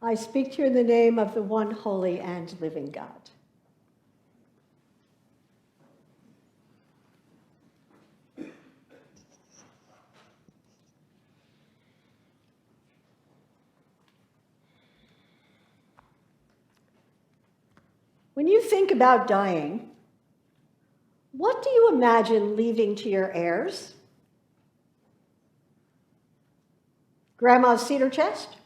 I speak to you in the name of the one holy and living God. When you think about dying, what do you imagine leaving to your heirs? Grandma's cedar chest?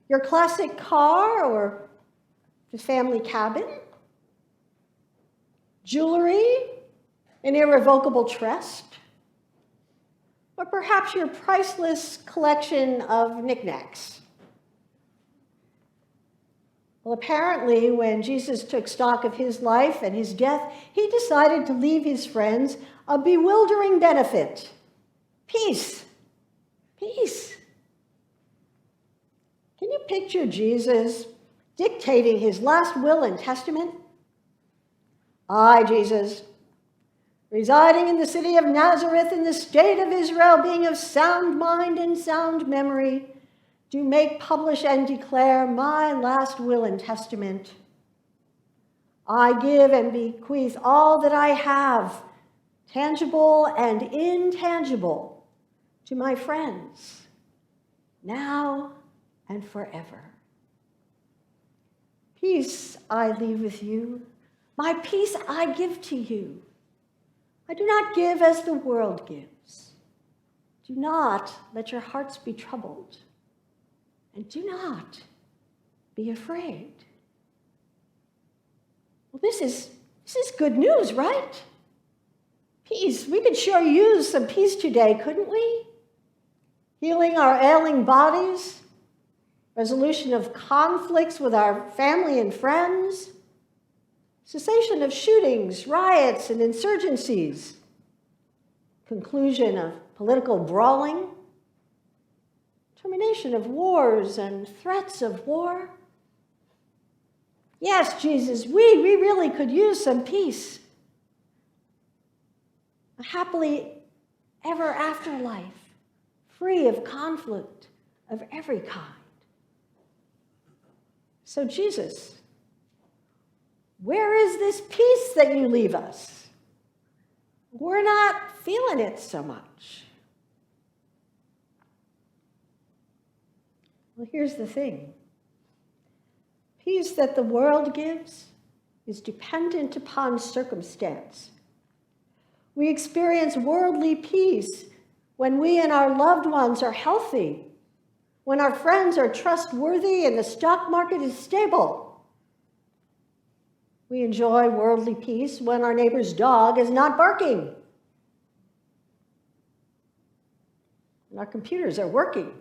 Your classic car or the family cabin? Jewelry? An irrevocable trust? Or perhaps your priceless collection of knickknacks? Well, apparently, when Jesus took stock of his life and his death, he decided to leave his friends a bewildering benefit: peace. Peace. Can you picture Jesus dictating his last will and testament? I, Jesus, residing in the city of Nazareth in the state of Israel, being of sound mind and sound memory, do make, publish, and declare my last will and testament. I give and bequeath all that I have, tangible and intangible, to my friends, now and forever. Peace I leave with you, my peace I give to you. I do not give as the world gives. Do not let your hearts be troubled, and do not be afraid. Well, this is good news, right? Peace. We could sure use some peace today, couldn't we? Healing our ailing bodies, resolution of conflicts with our family and friends, cessation of shootings, riots, and insurgencies, conclusion of political brawling, termination of wars and threats of war. Yes, Jesus, we really could use some peace. A happily ever after life, free of conflict of every kind. So Jesus, where is this peace that you leave us? We're not feeling it so much. Well, here's the thing. Peace that the world gives is dependent upon circumstance. We experience worldly peace when we and our loved ones are healthy, when our friends are trustworthy and the stock market is stable. We enjoy worldly peace when our neighbor's dog is not barking, and our computers are working,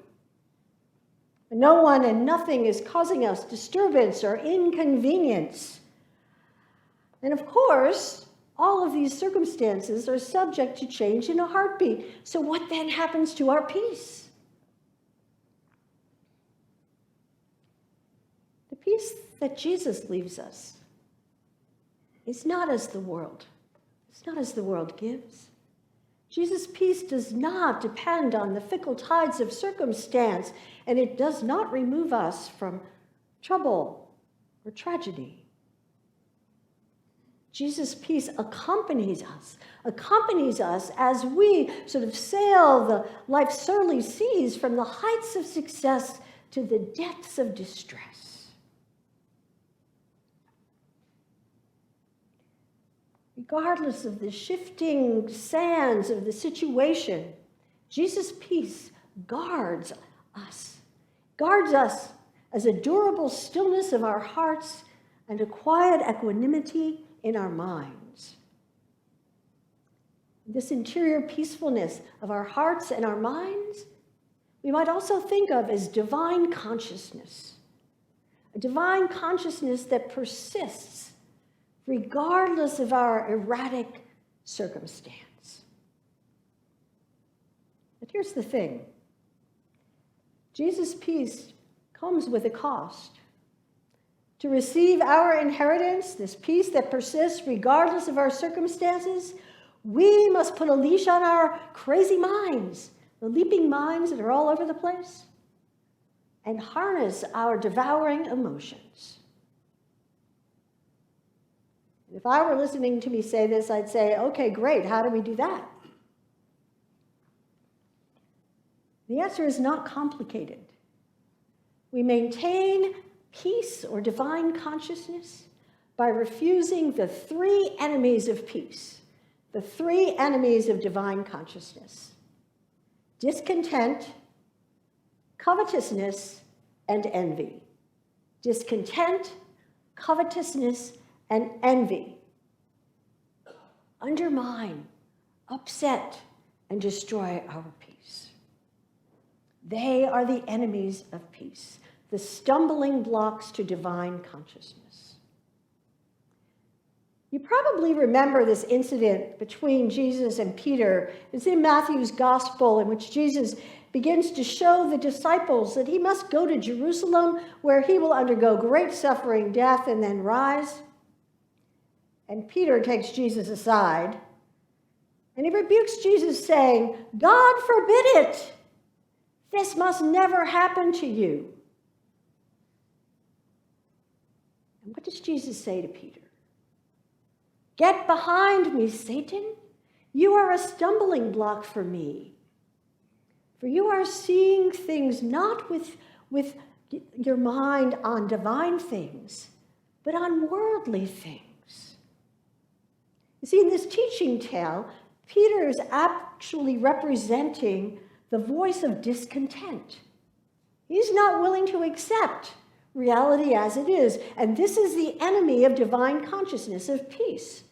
and no one and nothing is causing us disturbance or inconvenience. And of course, all of these circumstances are subject to change in a heartbeat. So what then happens to our peace? The peace that Jesus leaves us is not as the world. It's not as the world gives. Jesus' peace does not depend on the fickle tides of circumstance, and it does not remove us from trouble or tragedy. Jesus' peace accompanies us as we sort of sail the life's surly seas from the heights of success to the depths of distress. Regardless of the shifting sands of the situation, Jesus' peace guards us as a durable stillness of our hearts and a quiet equanimity in our minds. This interior peacefulness of our hearts and our minds, we might also think of as divine consciousness, a divine consciousness that persists regardless of our erratic circumstance. But here's the thing. Jesus' peace comes with a cost. To receive our inheritance, this peace that persists regardless of our circumstances, we must put a leash on our crazy minds, the leaping minds that are all over the place. and harness our devouring emotions. If I were listening to me say this, I'd say, okay, great, how do we do that? The answer is not complicated. We maintain peace or divine consciousness by refusing the three enemies of peace, the three enemies of divine consciousness: discontent, covetousness, and envy. Discontent, covetousness, and envy undermine, upset, and destroy our peace. They are the enemies of peace, the stumbling blocks to divine consciousness. You probably remember this incident between Jesus and Peter. It's in Matthew's gospel, in which Jesus begins to show the disciples that he must go to Jerusalem, where he will undergo great suffering, death, and then rise. And Peter takes Jesus aside, and he rebukes Jesus, saying, "God forbid it! This must never happen to you." And what does Jesus say to Peter? "Get behind me, Satan. You are a stumbling block for me. For you are seeing things not with your mind on divine things, but on worldly things." You see, in this teaching tale, Peter is actually representing the voice of discontent. He's not willing to accept reality as it is, and this is the enemy of divine consciousness, of peace.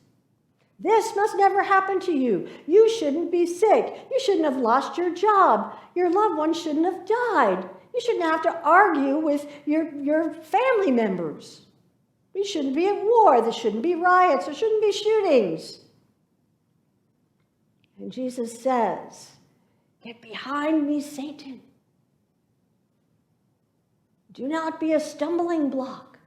This must never happen to you. You shouldn't be sick. You shouldn't have lost your job. Your loved one shouldn't have died. You shouldn't have to argue with your family members. We shouldn't be at war. There shouldn't be riots. There shouldn't be shootings. And Jesus says, "Get behind me, Satan. Do not be a stumbling block."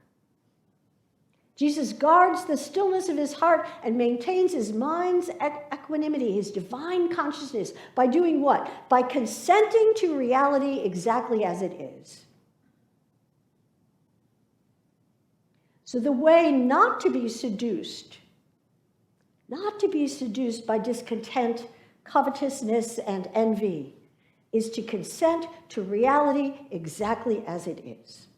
Jesus guards the stillness of his heart and maintains his mind's equanimity, his divine consciousness, by doing what? By consenting to reality exactly as it is. So the way not to be seduced by discontent, covetousness, and envy, is to consent to reality exactly as it is.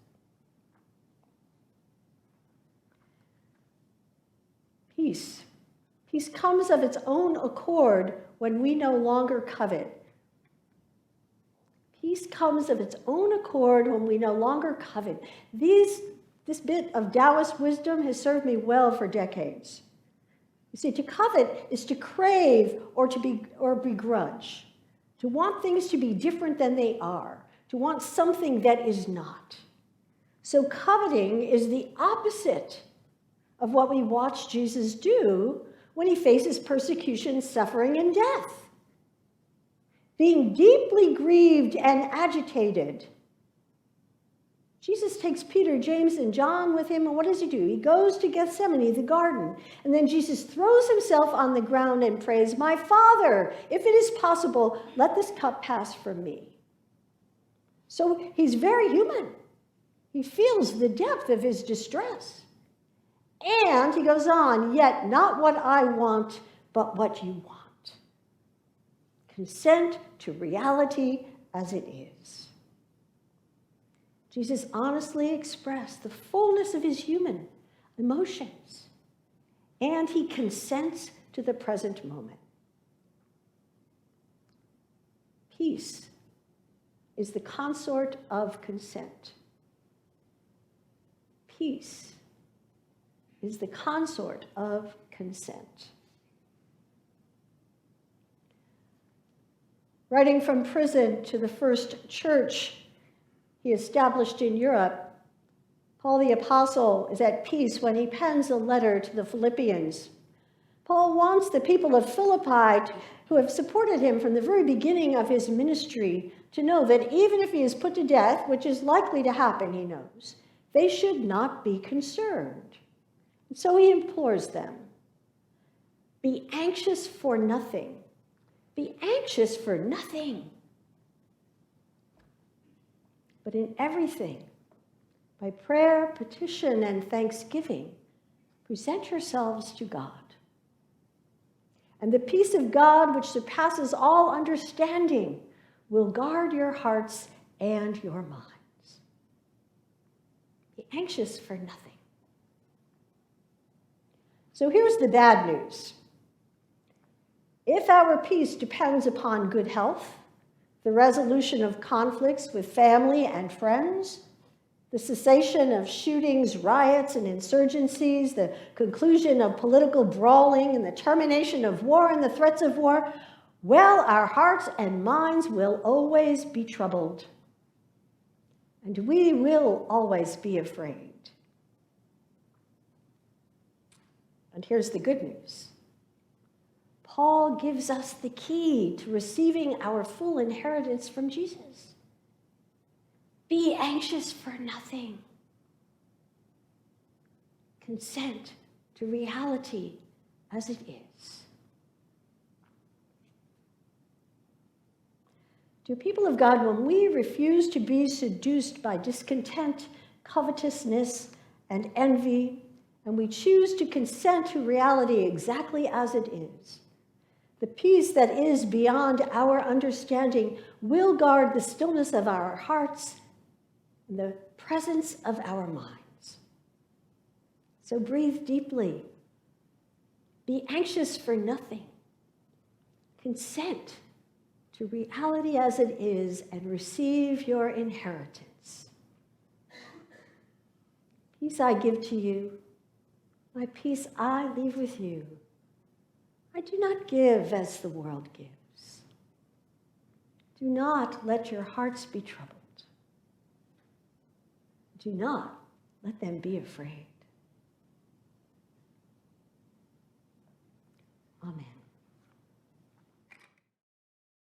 Peace. Peace comes of its own accord when we no longer covet. Peace comes of its own accord when we no longer covet. This bit of Taoist wisdom has served me well for decades. You see, to covet is to crave or begrudge, to want things to be different than they are, to want something that is not. So coveting is the opposite of what we watch Jesus do when he faces persecution, suffering, and death. Being deeply grieved and agitated, Jesus takes Peter, James, and John with him, and what does he do? He goes to Gethsemane, the garden, and then Jesus throws himself on the ground and prays, "My Father, if it is possible, let this cup pass from me." So he's very human. He feels the depth of his distress. And he goes on, "Yet not what I want, but what you want." Consent to reality as it is. Jesus honestly expressed the fullness of his human emotions, and he consents to the present moment. Peace is the consort of consent. Peace is the consort of consent. Writing from prison to the first church he established in Europe, Paul the Apostle is at peace when he pens a letter to the Philippians. Paul wants the people of Philippi, who have supported him from the very beginning of his ministry, to know that even if he is put to death, which is likely to happen, he knows, they should not be concerned. And so he implores them, be anxious for nothing. Be anxious for nothing. but in everything, by prayer, petition, and thanksgiving, present yourselves to God. And the peace of God, which surpasses all understanding, will guard your hearts and your minds. Be anxious for nothing. So here's the bad news. If our peace depends upon good health, the resolution of conflicts with family and friends, the cessation of shootings, riots, and insurgencies, the conclusion of political brawling, and the termination of war and the threats of war, well, our hearts and minds will always be troubled, and we will always be afraid. And here's the good news. Paul gives us the key to receiving our full inheritance from Jesus. Be anxious for nothing. Consent to reality as it is. Dear people of God, when we refuse to be seduced by discontent, covetousness, and envy, and we choose to consent to reality exactly as it is, the peace that is beyond our understanding will guard the stillness of our hearts and the presence of our minds. So breathe deeply. Be anxious for nothing. Consent to reality as it is and receive your inheritance. Peace I give to you. My peace I leave with you. I do not give as the world gives. Do not let your hearts be troubled. Do not let them be afraid. Amen.